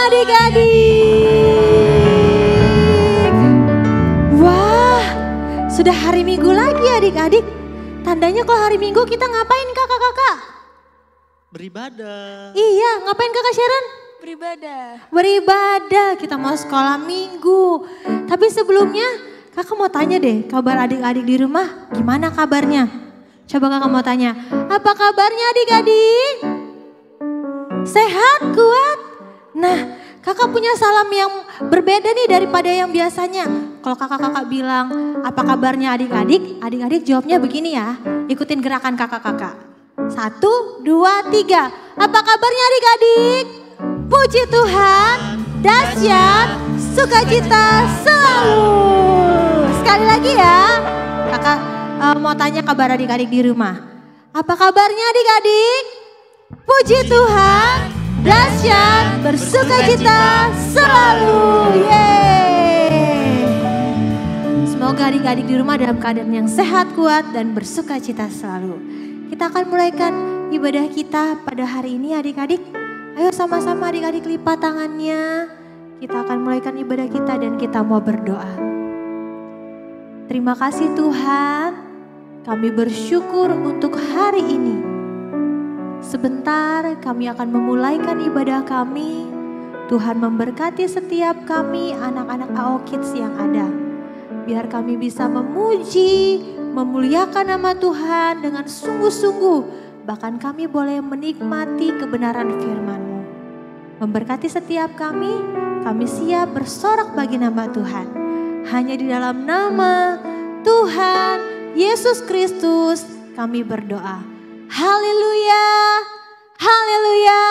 adik-adik. Wah, sudah hari Minggu lagi adik-adik. Tandanya kalau hari Minggu kita ngapain kakak-kakak? Beribadah. Iya, ngapain kakak Sharon? Beribadah, kita mau sekolah Minggu. Tapi sebelumnya kakak mau tanya deh, kabar adik-adik di rumah gimana kabarnya? Coba kakak mau tanya, apa kabarnya adik-adik? Sehat, kuat? Nah, kakak punya salam yang berbeda nih daripada yang biasanya. Kalau kakak-kakak bilang, apa kabarnya adik-adik? Adik-adik jawabnya begini ya, ikutin gerakan kakak-kakak. 1, 2, 3. Apa kabarnya adik-adik? Puji Tuhan, dahsyat, sukacita selalu. Sekali lagi ya, kakak mau tanya kabar adik-adik di rumah. Apa kabarnya adik-adik? Puji Tuhan, dahsyat, bersukacita selalu. Yeay. Semoga adik-adik di rumah dalam keadaan yang sehat, kuat, dan bersukacita selalu. Kita akan mulaikan ibadah kita pada hari ini adik-adik. Ayo sama-sama adik-adik lipat tangannya. Kita akan mulaikan ibadah kita dan kita mau berdoa. Terima kasih Tuhan, kami bersyukur untuk hari ini. Sebentar kami akan memulaikan ibadah kami. Tuhan memberkati setiap kami anak-anak AO Kids yang ada. Biar kami bisa memuji, memuliakan nama Tuhan dengan sungguh-sungguh. Bahkan kami boleh menikmati kebenaran firman-Mu. Memberkati setiap kami siap bersorak bagi nama Tuhan. Hanya di dalam nama Tuhan Yesus Kristus kami berdoa. Haleluya, haleluya,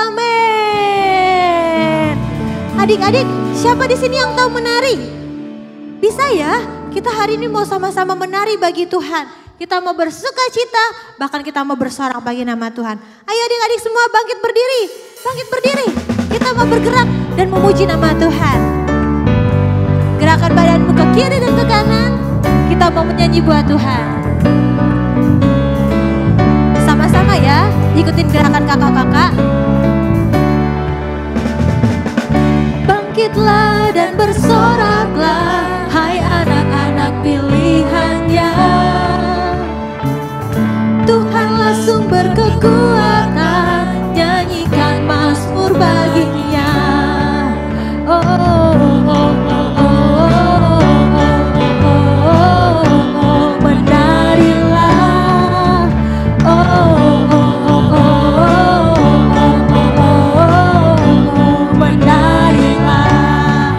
amin. Adik-adik, siapa di sini yang tahu menari? Bisa ya, kita hari ini mau sama-sama menari bagi Tuhan. Kita mau bersuka cita, bahkan kita mau bersorak bagi nama Tuhan. Ayo adik-adik semua bangkit berdiri, bangkit berdiri. Kita mau bergerak dan memuji nama Tuhan. Gerakan badanmu ke kiri dan ke kanan, kita mau menyanyi buat Tuhan. Sama-sama ya, ikutin gerakan kakak-kakak. Bangkitlah dan bersoraklah, hai anak-anak pilihannya. Tuhanlah sumber kekuatan, nyanyikan mazmur baginya. Oh, oh, oh, oh, oh, menarilah. Oh, oh, oh, menarilah.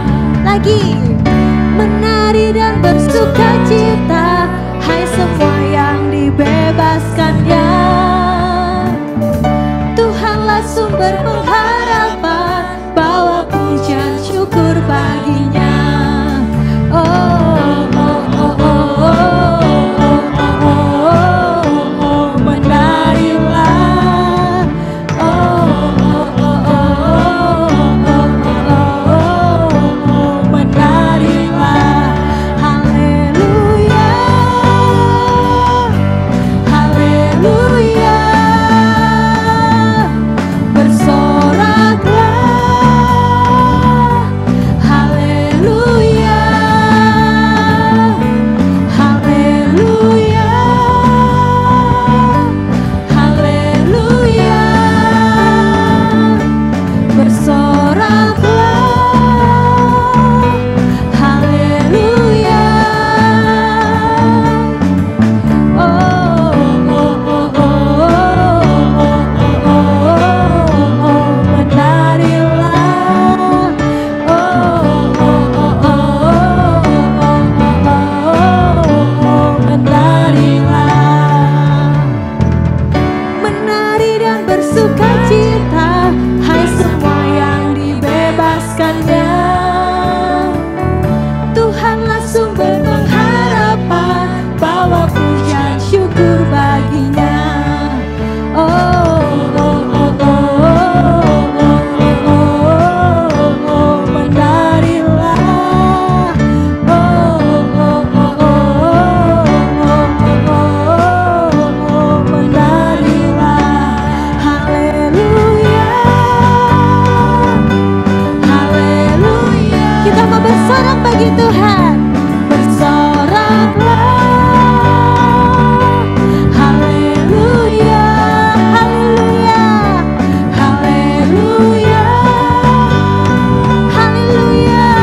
bersorak bagi Tuhan. Bersoraklah. Haleluya, haleluya, haleluya, haleluya.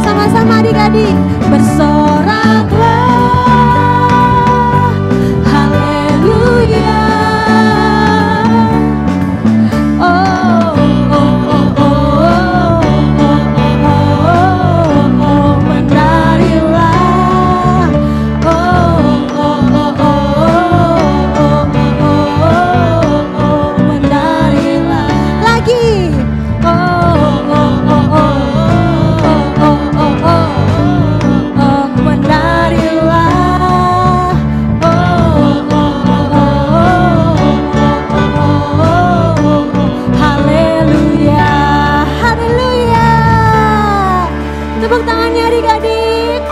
Sama-sama adik-adik, bersoraklah. Haleluya. Tepuk tangannya adik-adik.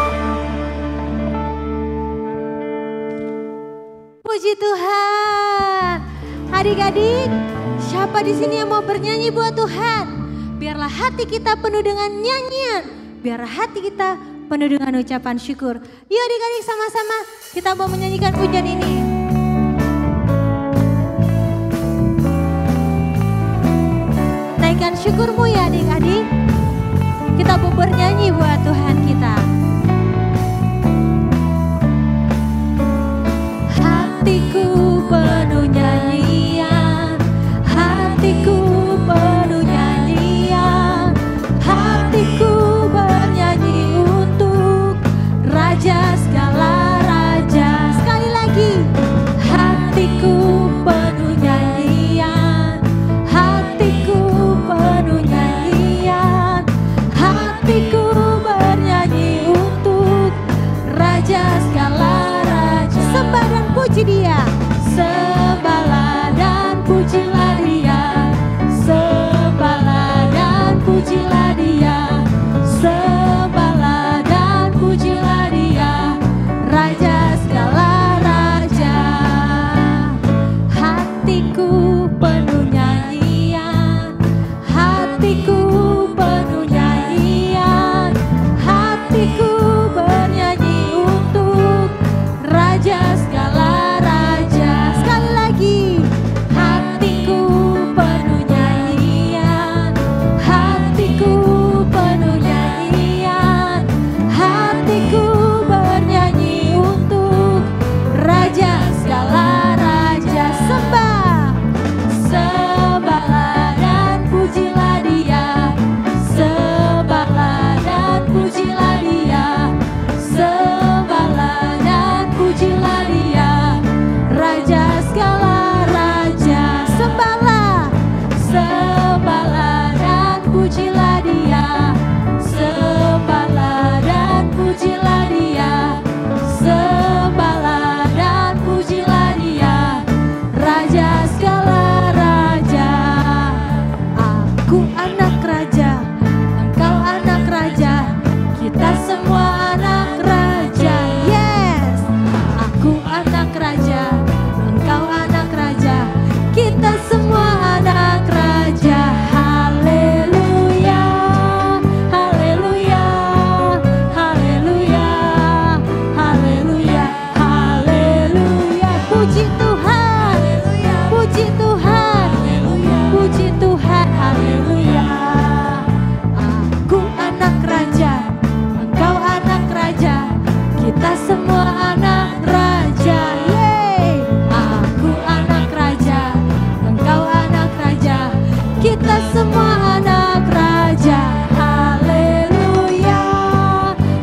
Puji Tuhan. Adik-adik, siapa di sini yang mau bernyanyi buat Tuhan? Biarlah hati kita penuh dengan nyanyian. Biarlah hati kita penuh dengan ucapan syukur. Yuk adik-adik sama-sama kita mau menyanyikan pujian ini. Naikkan syukurmu ya adik-adik. Kita mau bernyanyi buat Tuhan kita. Hatiku penuh nyanyian, hatiku penuh nyanyian, hatiku bernyanyi untuk Raja segala raja. Sekali lagi, hatiku penuh nyanyian, hatiku penuh nyanyian, hatiku bernyanyi untuk Raja segala raja. Sembah dan puji Dia, sembahlah dan pujilah Dia, sembahlah dan pujilah Dia, sembahlah dan pujilah Dia, Raja segala raja. Hatiku penuh nyanyian, hatiku penuh nyanyian, hatiku bernyanyi untuk Raja segala raja. Sekali lagi, hatiku penuh nyanyian, hatiku penuh nyanyian, hatiku bernyanyi untuk Raja segala raja. Sembah, sembahlah dan pujilah Dia, sembahlah dan pujilah Dia, sembahlah dan pujilah Dia, Raja segala raja. Sembahlah, sembahlah dan pujilah Dia, sembahlah dan pujilah Dia, sembahlah dan pujilah Dia, Raja segala raja. Aku anak raja, engkau anak raja, kita semua anak raja. Yes, aku anak raja, engkau anak raja, kita semua anak raja. Haleluya, haleluya, haleluya, haleluya, haleluya. Puji Tuhan, puji Tuhan, puji Tuhan. Haleluya. Aku anak raja, engkau anak raja, kita semua anak raja. Yeay. Aku anak raja, engkau anak raja, kita semua anak raja. Haleluya,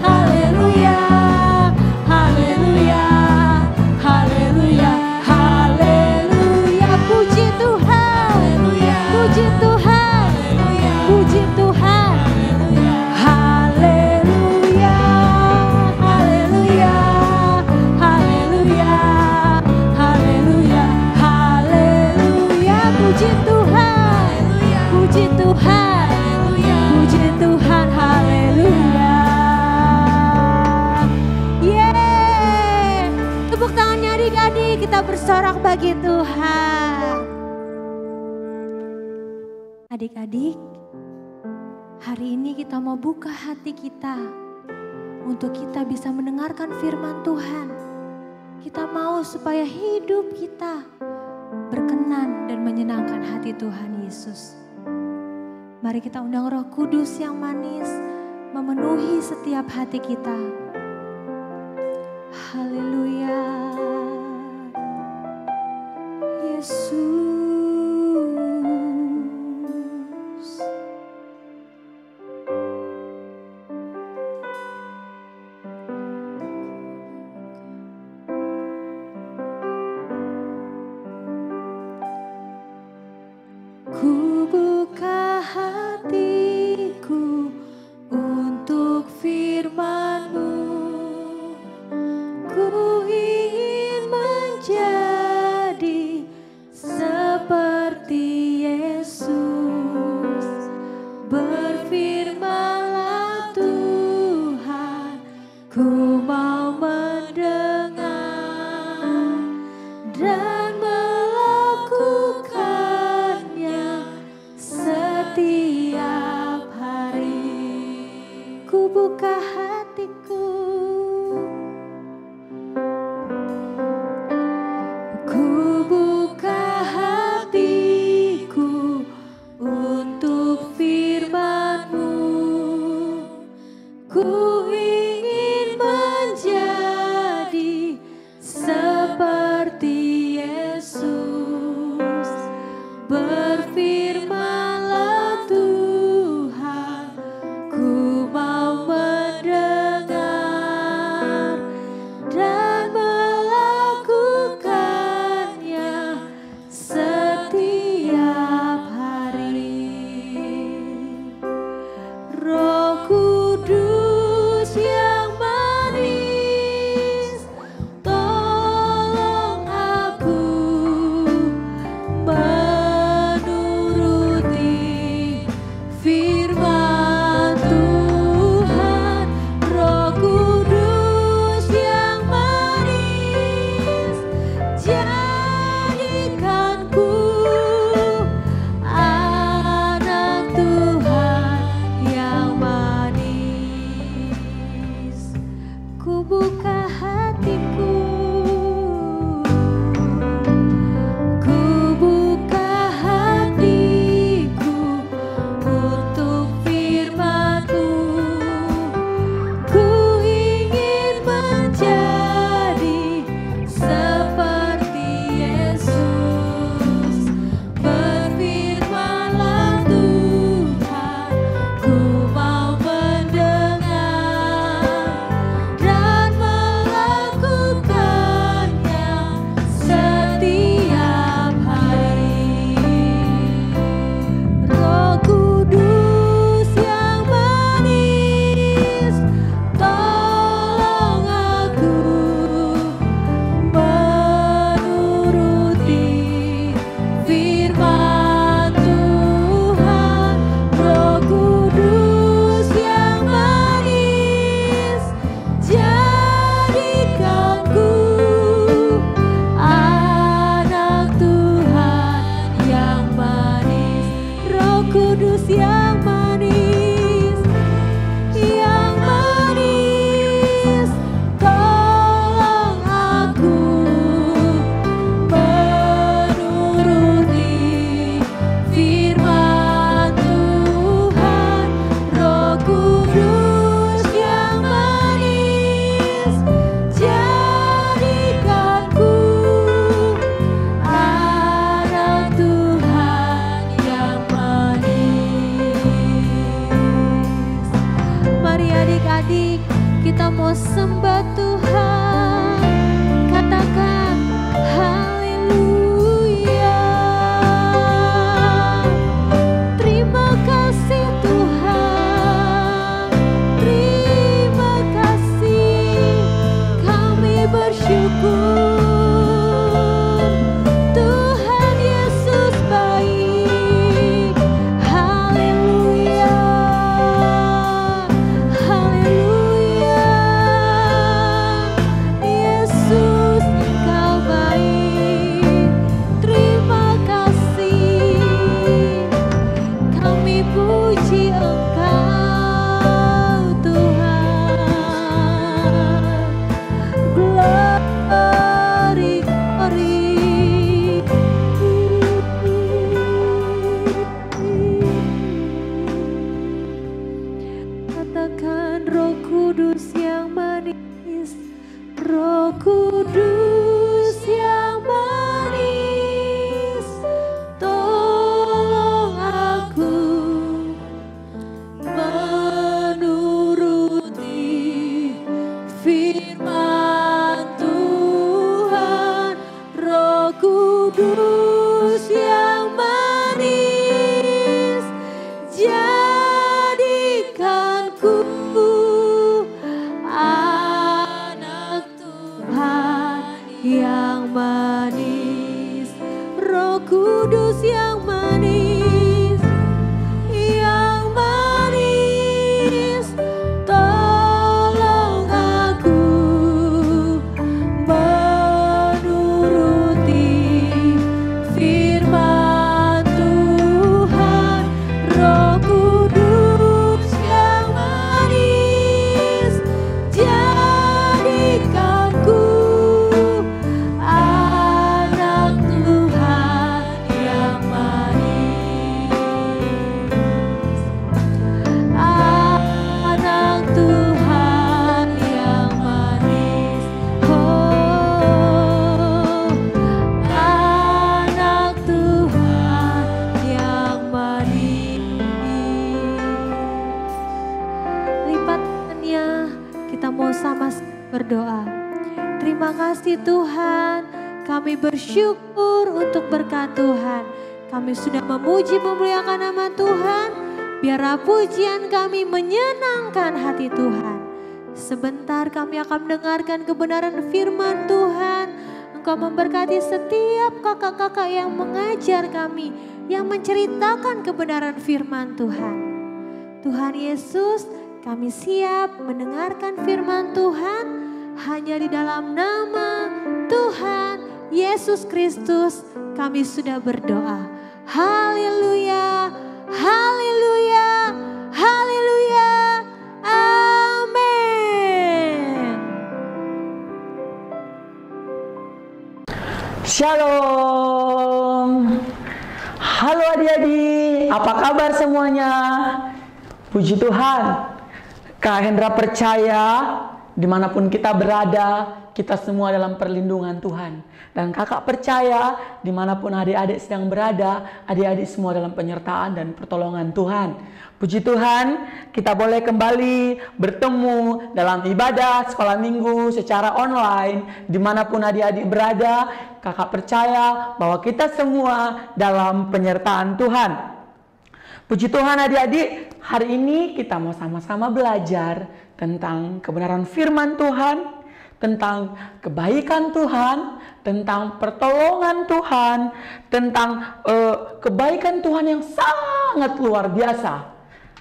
haleluya, haleluya, haleluya, haleluya. Puji Tuhan, puji Tuhan, puji Tuhan. Haleluya, haleluya, haleluya, haleluya, haleluya. Puji Tuhan, puji Tuhan, puji Tuhan. Haleluya. Yeay. Tepuk tangannya adik-adik, kita bersorak bagi Tuhan. Adik-adik, Hari ini kita mau buka hati kita untuk kita bisa mendengarkan firman Tuhan. Kita mau supaya hidup kita berkenan dan menyenangkan hati Tuhan Yesus. Mari kita undang Roh Kudus yang manis memenuhi setiap hati kita. Haleluya. Yesus. Ku buka hatiku untuk firman-Mu. Ku ingin menjadi seperti Yesus. Berfirman-Lah Tuhan, ku mau mendengar dan melakukannya berdoa. Terima kasih Tuhan, kami bersyukur untuk berkat Tuhan. Kami sudah memuji memuliakan nama Tuhan, biarlah pujian kami menyenangkan hati Tuhan. Sebentar kami akan mendengarkan kebenaran firman Tuhan. Engkau memberkati setiap kakak-kakak yang mengajar kami, yang menceritakan kebenaran firman Tuhan. Tuhan Yesus, kami siap mendengarkan firman Tuhan hanya di dalam nama Tuhan Yesus Kristus kami sudah berdoa. Haleluya, haleluya, haleluya, amin. Shalom. Halo adik-adik, apa kabar semuanya? Puji Tuhan, Kak Hendra percaya dimanapun kita berada, kita semua dalam perlindungan Tuhan. Dan kakak percaya dimanapun adik-adik sedang berada, adik-adik semua dalam penyertaan dan pertolongan Tuhan. Puji Tuhan, kita boleh kembali bertemu dalam ibadah sekolah minggu secara online. Dimanapun adik-adik berada, kakak percaya bahwa kita semua dalam penyertaan Tuhan. Puji Tuhan adik-adik, hari ini kita mau sama-sama belajar tentang kebenaran firman Tuhan, tentang kebaikan Tuhan, tentang pertolongan Tuhan, tentang kebaikan Tuhan yang sangat luar biasa.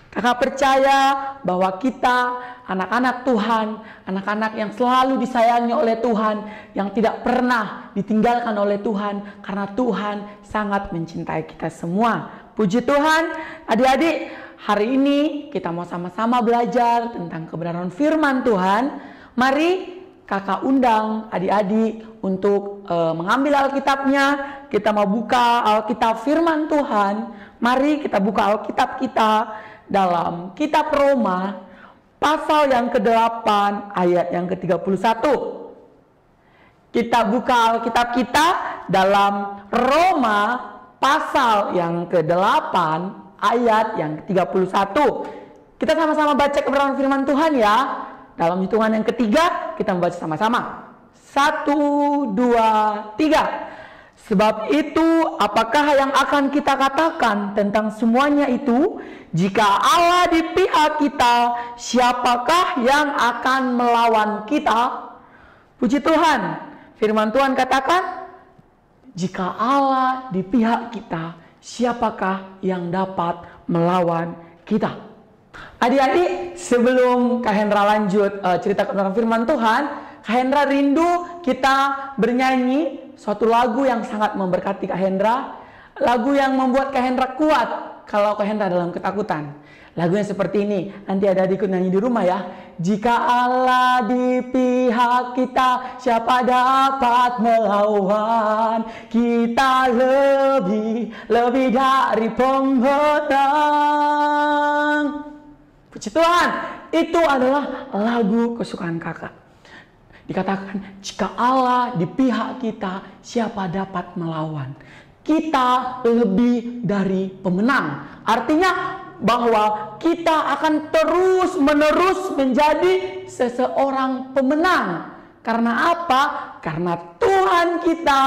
Kakak percaya bahwa kita anak-anak Tuhan, anak-anak yang selalu disayangi oleh Tuhan, yang tidak pernah ditinggalkan oleh Tuhan, karena Tuhan sangat mencintai kita semua. Puji Tuhan, adik-adik, hari ini kita mau sama-sama belajar tentang kebenaran firman Tuhan. Mari kakak undang adik-adik untuk mengambil Alkitabnya. Kita mau buka Alkitab firman Tuhan. Mari kita buka Alkitab kita dalam kitab Roma pasal yang ke-8 ayat yang ke-31. Kita buka Alkitab kita dalam Roma pasal yang ke-8 ayat yang ke-31. Kita sama-sama baca kebenaran firman Tuhan ya. Dalam hitungan yang ketiga kita membaca sama-sama. 1, 2, 3. Sebab itu apakah yang akan kita katakan tentang semuanya itu? Jika Allah di pihak kita, siapakah yang akan melawan kita? Puji Tuhan, firman Tuhan katakan, jika Allah di pihak kita, siapakah yang dapat melawan kita? Adik-adik, sebelum Kak Hendra lanjut cerita kebenaran firman Tuhan, Kak Hendra rindu kita bernyanyi suatu lagu yang sangat memberkati Kak Hendra. Lagu yang membuat Kak Hendra kuat kalau Kak Hendra dalam ketakutan. Lagunya seperti ini, nanti adik-adik ikut nyanyi di rumah ya. Jika Allah di pihak kita, siapa dapat melawan kita? Lebih dari pemenang. Puji Tuhan, itu adalah lagu kesukaan kakak. Dikatakan, jika Allah di pihak kita, siapa dapat melawan? Kita lebih dari pemenang. Artinya bahwa kita akan terus-menerus menjadi seseorang pemenang. Karena apa? Karena Tuhan kita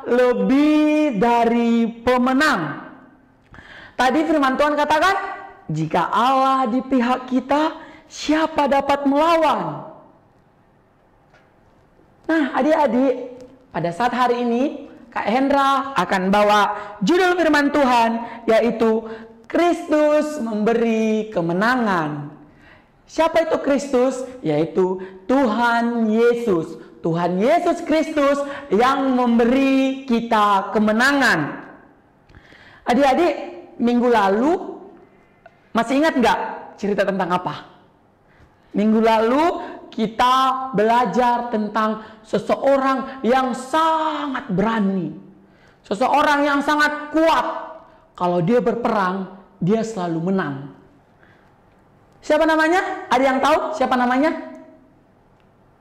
lebih dari pemenang. Tadi firman Tuhan katakan, jika Allah di pihak kita, siapa dapat melawan? Nah, adik-adik, pada saat hari ini, Kak Hendra akan bawa judul firman Tuhan, yaitu Kristus memberi kemenangan. Siapa itu Kristus? Yaitu Tuhan Yesus. Tuhan Yesus Kristus yang memberi kita kemenangan. Adik-adik, minggu lalu, masih ingat nggak cerita tentang apa? Minggu lalu kita belajar tentang seseorang yang sangat berani. Seseorang yang sangat kuat. Kalau dia berperang, dia selalu menang. Siapa namanya? Ada yang tahu siapa namanya?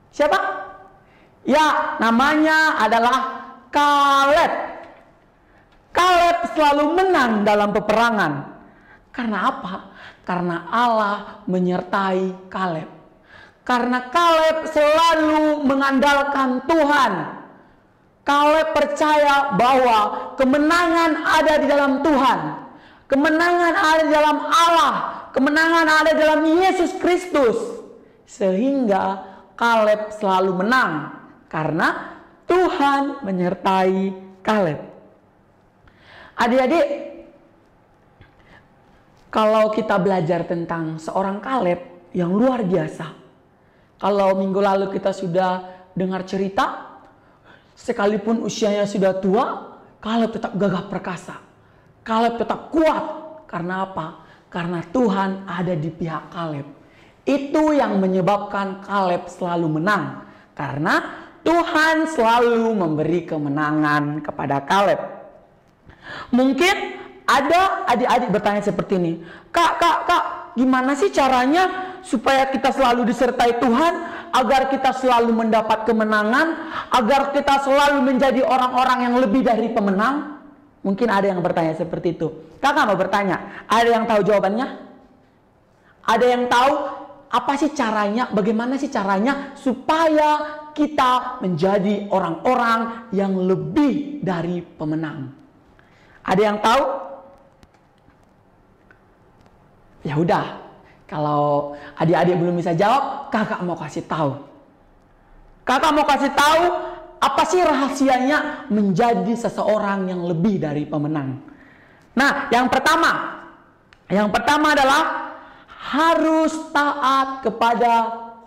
Siapa? Ya, namanya adalah Kaleb. Kaleb selalu menang dalam peperangan. Karena apa? Karena Allah menyertai Kaleb. Karena Kaleb selalu mengandalkan Tuhan. Kaleb percaya bahwa kemenangan ada di dalam Tuhan. Kemenangan ada di dalam Allah. Kemenangan ada di dalam Yesus Kristus. Sehingga Kaleb selalu menang. Karena Tuhan menyertai Kaleb. Adik-adik, kalau kita belajar tentang seorang Kaleb yang luar biasa. Kalau minggu lalu kita sudah dengar cerita, sekalipun usianya sudah tua, Kaleb tetap gagah perkasa. Kaleb tetap kuat. Karena apa? Karena Tuhan ada di pihak Kaleb. Itu yang menyebabkan Kaleb selalu menang. Karena Tuhan selalu memberi kemenangan kepada Kaleb. Mungkin ada adik-adik bertanya seperti ini. Kak, gimana sih caranya supaya kita selalu disertai Tuhan, agar kita selalu mendapat kemenangan, agar kita selalu menjadi orang-orang yang lebih dari pemenang? Mungkin ada yang bertanya seperti itu. Kakak mau bertanya, ada yang tahu jawabannya? Ada yang tahu apa sih caranya, bagaimana sih caranya supaya kita menjadi orang-orang yang lebih dari pemenang? Ada yang tahu? Ya udah, kalau adik-adik belum bisa jawab, kakak mau kasih tahu. Kakak mau kasih tahu apa sih rahasianya menjadi seseorang yang lebih dari pemenang. Nah, yang pertama adalah harus taat kepada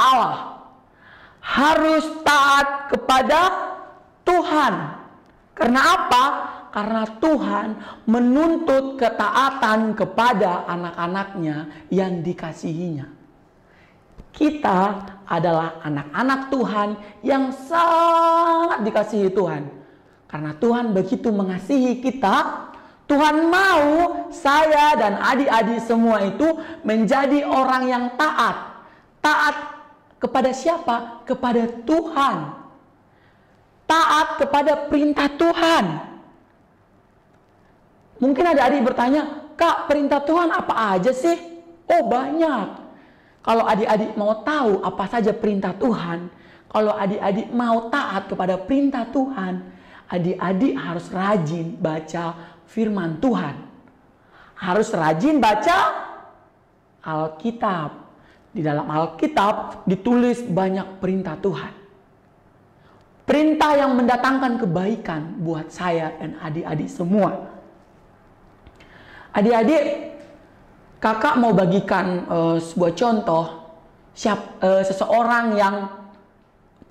Allah. Harus taat kepada Tuhan. Karena apa? Karena Tuhan menuntut ketaatan kepada anak-anaknya yang dikasihinya. Kita adalah anak-anak Tuhan yang sangat dikasihi Tuhan. Karena Tuhan begitu mengasihi kita, Tuhan mau saya dan adik-adik semua itu menjadi orang yang taat. Taat kepada siapa? Kepada Tuhan. Taat kepada perintah Tuhan. Mungkin ada adik bertanya, Kak, perintah Tuhan apa aja sih? Oh, banyak. Kalau adik-adik mau tahu apa saja perintah Tuhan, kalau adik-adik mau taat kepada perintah Tuhan, adik-adik harus rajin baca firman Tuhan. Harus rajin baca Alkitab. Di dalam Alkitab ditulis banyak perintah Tuhan. Perintah yang mendatangkan kebaikan buat saya dan adik-adik semua. Adik-adik, kakak mau bagikan sebuah contoh seseorang yang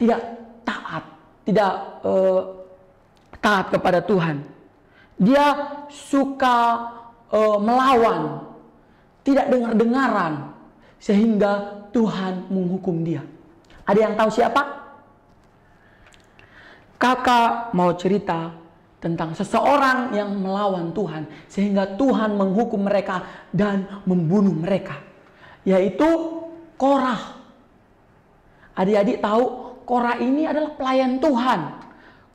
tidak taat kepada Tuhan. Dia suka melawan, tidak dengar-dengaran, sehingga Tuhan menghukum dia. Ada yang tahu siapa? Kakak mau cerita tentang seseorang yang melawan Tuhan, sehingga Tuhan menghukum mereka dan membunuh mereka, yaitu Korah. Adik-adik tahu Korah ini adalah pelayan Tuhan.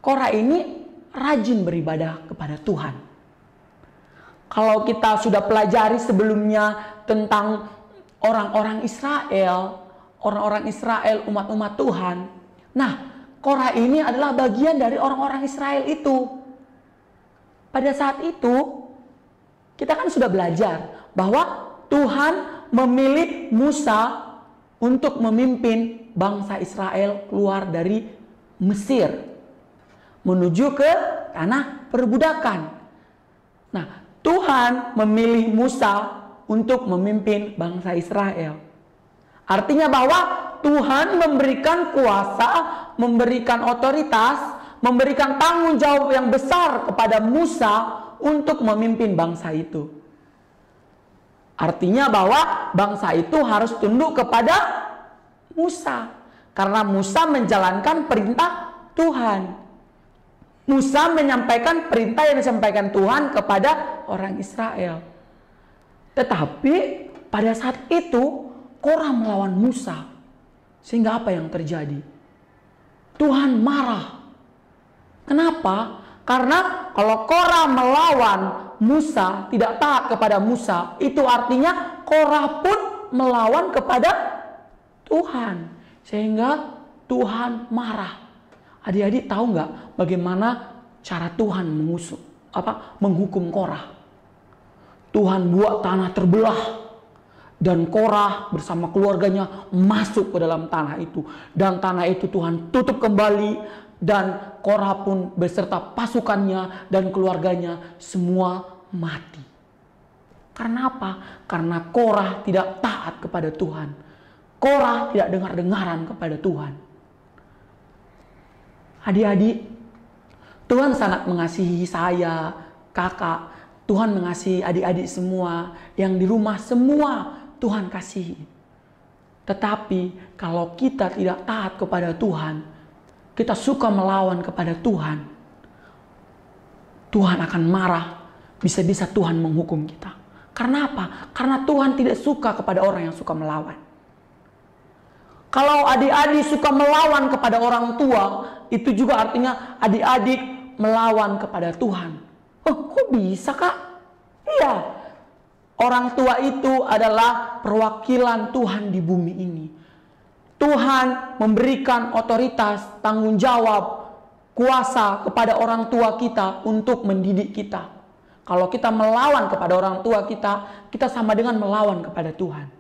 Korah ini rajin beribadah kepada Tuhan. Kalau kita sudah pelajari sebelumnya tentang orang-orang Israel, umat-umat Tuhan. Nah, Korah ini adalah bagian dari orang-orang Israel itu. Pada saat itu, kita kan sudah belajar bahwa Tuhan memilih Musa untuk memimpin bangsa Israel keluar dari Mesir menuju ke tanah perbudakan. Nah, Tuhan memilih Musa untuk memimpin bangsa Israel. Artinya bahwa Tuhan memberikan kuasa, memberikan otoritas, memberikan tanggung jawab yang besar kepada Musa untuk memimpin bangsa itu. Artinya bahwa bangsa itu harus tunduk kepada Musa. Karena Musa menjalankan perintah Tuhan. Musa menyampaikan perintah yang disampaikan Tuhan kepada orang Israel. Tetapi pada saat itu Korah melawan Musa. Sehingga apa yang terjadi? Tuhan marah. Kenapa? Karena kalau Korah melawan Musa, tidak taat kepada Musa, itu artinya Korah pun melawan kepada Tuhan. Sehingga Tuhan marah. Adik-adik tahu nggak bagaimana cara Tuhan menghukum Korah? Tuhan buat tanah terbelah dan Korah bersama keluarganya masuk ke dalam tanah itu, dan tanah itu Tuhan tutup kembali, dan Korah pun beserta pasukannya dan keluarganya semua mati. Karena apa? Karena Korah tidak taat kepada Tuhan. Korah tidak dengar-dengaran kepada Tuhan. Adik-adik, Tuhan sangat mengasihi saya, kakak. Tuhan mengasihi adik-adik semua. Yang di rumah semua Tuhan kasihi. Tetapi kalau kita tidak taat kepada Tuhan, kita suka melawan kepada Tuhan, Tuhan akan marah. Bisa-bisa Tuhan menghukum kita. Karena apa? Karena Tuhan tidak suka kepada orang yang suka melawan. Kalau adik-adik suka melawan kepada orang tua, itu juga artinya adik-adik melawan kepada Tuhan. Oh, kok bisa, Kak? Iya. Orang tua itu adalah perwakilan Tuhan di bumi ini. Tuhan memberikan otoritas, tanggung jawab, kuasa kepada orang tua kita untuk mendidik kita. Kalau kita melawan kepada orang tua kita, kita sama dengan melawan kepada Tuhan.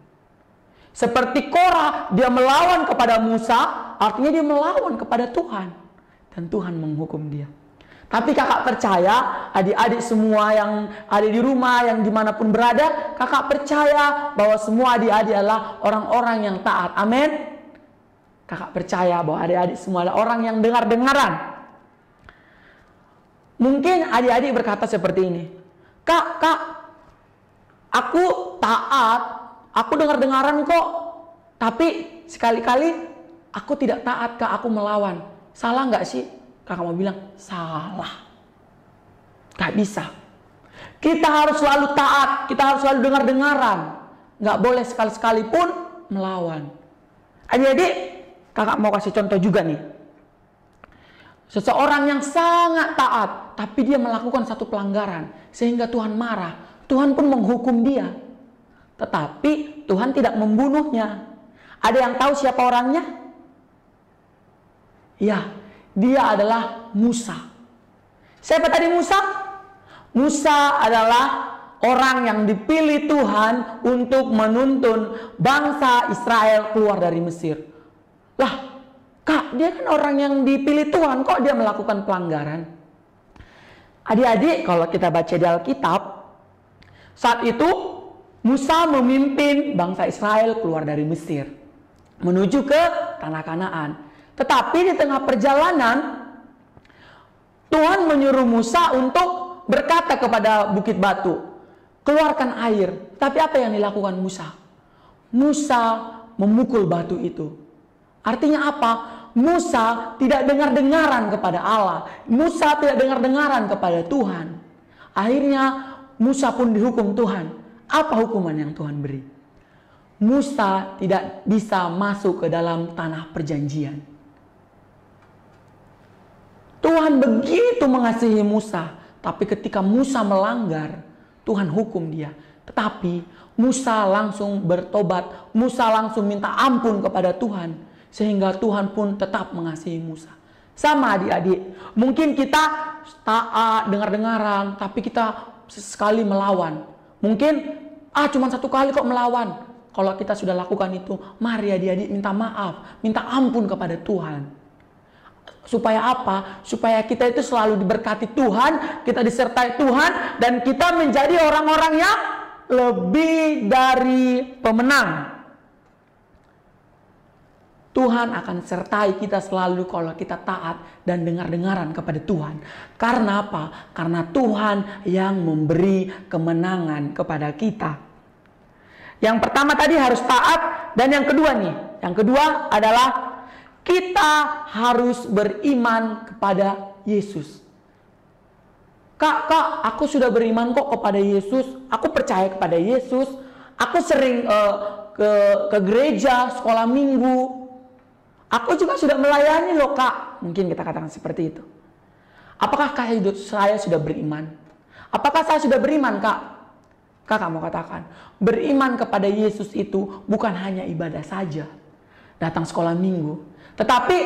Seperti Korah, dia melawan kepada Musa, artinya dia melawan kepada Tuhan. Dan Tuhan menghukum dia. Tapi kakak percaya, adik-adik semua yang ada di rumah, yang dimanapun berada, kakak percaya bahwa semua adik-adik adalah orang-orang yang taat. Amin. Kakak percaya bahwa adik-adik semua adalah orang yang dengar-dengaran. Mungkin adik-adik berkata seperti ini, Kak, aku taat, aku dengar-dengaran kok, tapi sekali-kali aku tidak taat, Kak, aku melawan. Salah nggak sih? Kakak mau bilang, salah. Gak bisa. Kita harus selalu taat, kita harus selalu dengar-dengaran. Gak boleh sekali-sekali pun melawan. Adik-adik, kakak mau kasih contoh juga nih. Seseorang yang sangat taat, tapi dia melakukan satu pelanggaran, sehingga Tuhan marah. Tuhan pun menghukum dia. Tetapi Tuhan tidak membunuhnya. Ada yang tahu siapa orangnya? Ya, dia adalah Musa. Siapa tadi Musa? Musa adalah orang yang dipilih Tuhan untuk menuntun bangsa Israel keluar dari Mesir. Lah, Kak, dia kan orang yang dipilih Tuhan, kok dia melakukan pelanggaran? Adik-adik, kalau kita baca di Alkitab, saat itu Musa memimpin bangsa Israel keluar dari Mesir menuju ke tanah Kanaan. Tetapi di tengah perjalanan, Tuhan menyuruh Musa untuk berkata kepada bukit batu, keluarkan air. Tapi apa yang dilakukan Musa? Musa memukul batu itu. Artinya apa? Musa tidak dengar-dengaran kepada Allah. Musa tidak dengar-dengaran kepada Tuhan. Akhirnya Musa pun dihukum Tuhan. Apa hukuman yang Tuhan beri? Musa tidak bisa masuk ke dalam tanah perjanjian. Tuhan begitu mengasihi Musa, tapi ketika Musa melanggar, Tuhan hukum dia. Tetapi Musa langsung bertobat, Musa langsung minta ampun kepada Tuhan, sehingga Tuhan pun tetap mengasihi Musa. Sama adik-adik, mungkin kita taat, dengar-dengaran, tapi kita sesekali melawan. Mungkin, cuma satu kali kok melawan. Kalau kita sudah lakukan itu, mari adik-adik minta maaf, minta ampun kepada Tuhan. Supaya apa? Supaya kita itu selalu diberkati Tuhan, kita disertai Tuhan, dan kita menjadi orang-orang yang lebih dari pemenang. Tuhan akan sertai kita selalu kalau kita taat dan dengar-dengaran kepada Tuhan. Karena apa? Karena Tuhan yang memberi kemenangan kepada kita. Yang pertama tadi harus taat, dan yang kedua nih, yang kedua adalah kita harus beriman kepada Yesus. Kak, aku sudah beriman kok kepada Yesus. Aku percaya kepada Yesus. Aku sering ke gereja, sekolah minggu. Aku juga sudah melayani loh, Kak. Mungkin kita katakan seperti itu. Apakah saya sudah beriman? Apakah saya sudah beriman, Kak? Kakak mau katakan, beriman kepada Yesus itu bukan hanya ibadah saja. datang sekolah minggu. Tetapi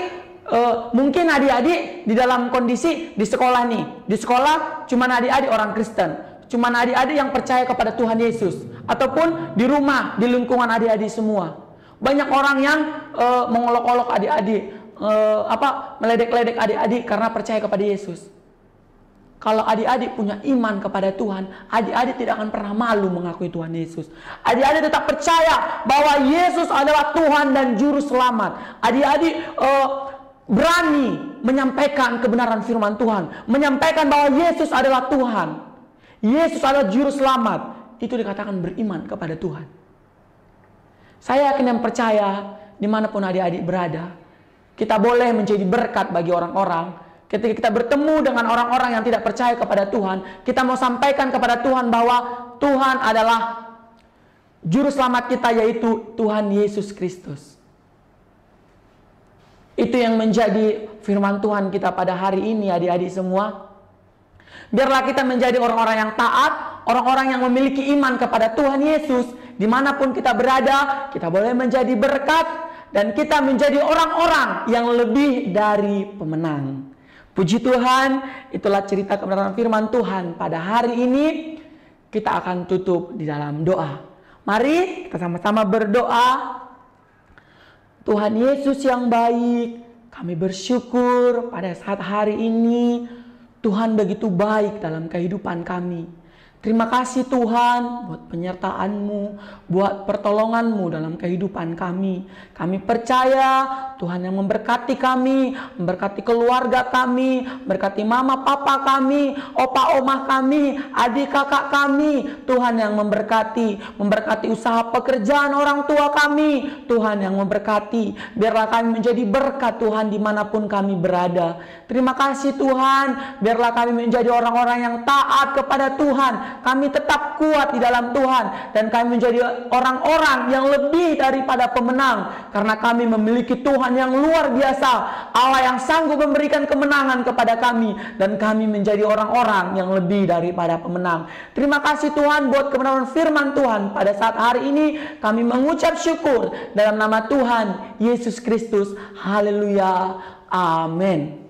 mungkin adik-adik di dalam kondisi di sekolah nih, di sekolah cuma adik-adik orang Kristen, cuma adik-adik yang percaya kepada Tuhan Yesus, ataupun di rumah, di lingkungan adik-adik semua. Banyak orang yang mengolok-olok adik-adik, meledek-ledek adik-adik karena percaya kepada Yesus. Kalau adik-adik punya iman kepada Tuhan, adik-adik tidak akan pernah malu mengakui Tuhan Yesus. Adik-adik tetap percaya bahwa Yesus adalah Tuhan dan Juru Selamat. Adik-adik berani menyampaikan kebenaran firman Tuhan, menyampaikan bahwa Yesus adalah Tuhan, Yesus adalah Juru Selamat. Itu dikatakan beriman kepada Tuhan. Saya yakin dan percaya dimanapun adik-adik berada, kita boleh menjadi berkat bagi orang-orang. Ketika kita bertemu dengan orang-orang yang tidak percaya kepada Tuhan, kita mau sampaikan kepada Tuhan bahwa Tuhan adalah Juru Selamat kita, yaitu Tuhan Yesus Kristus. Itu yang menjadi firman Tuhan kita pada hari ini, adik-adik semua. Biarlah kita menjadi orang-orang yang taat, orang-orang yang memiliki iman kepada Tuhan Yesus. Dimanapun kita berada, kita boleh menjadi berkat, dan kita menjadi orang-orang yang lebih dari pemenang. Puji Tuhan, itulah cerita kebenaran firman Tuhan pada hari ini. Kita akan tutup di dalam doa. Mari kita sama-sama berdoa. Tuhan Yesus yang baik, kami bersyukur pada saat hari ini Tuhan begitu baik dalam kehidupan kami. Terima kasih Tuhan buat penyertaan-Mu, buat pertolongan-Mu dalam kehidupan kami. Kami percaya Tuhan yang memberkati kami, memberkati keluarga kami, memberkati mama papa kami, opa oma kami, adik kakak kami. Tuhan yang memberkati usaha pekerjaan orang tua kami. Tuhan yang memberkati. Biarlah kami menjadi berkat Tuhan dimanapun kami berada. Terima kasih Tuhan, biarlah kami menjadi orang-orang yang taat kepada Tuhan. Kami tetap kuat di dalam Tuhan, dan kami menjadi orang-orang yang lebih daripada pemenang, karena kami memiliki Tuhan yang luar biasa, Allah yang sanggup memberikan kemenangan kepada kami, dan kami menjadi orang-orang yang lebih daripada pemenang. Terima kasih Tuhan buat kebenaran firman Tuhan pada saat hari ini. Kami mengucap syukur dalam nama Tuhan Yesus Kristus. Haleluya, amin.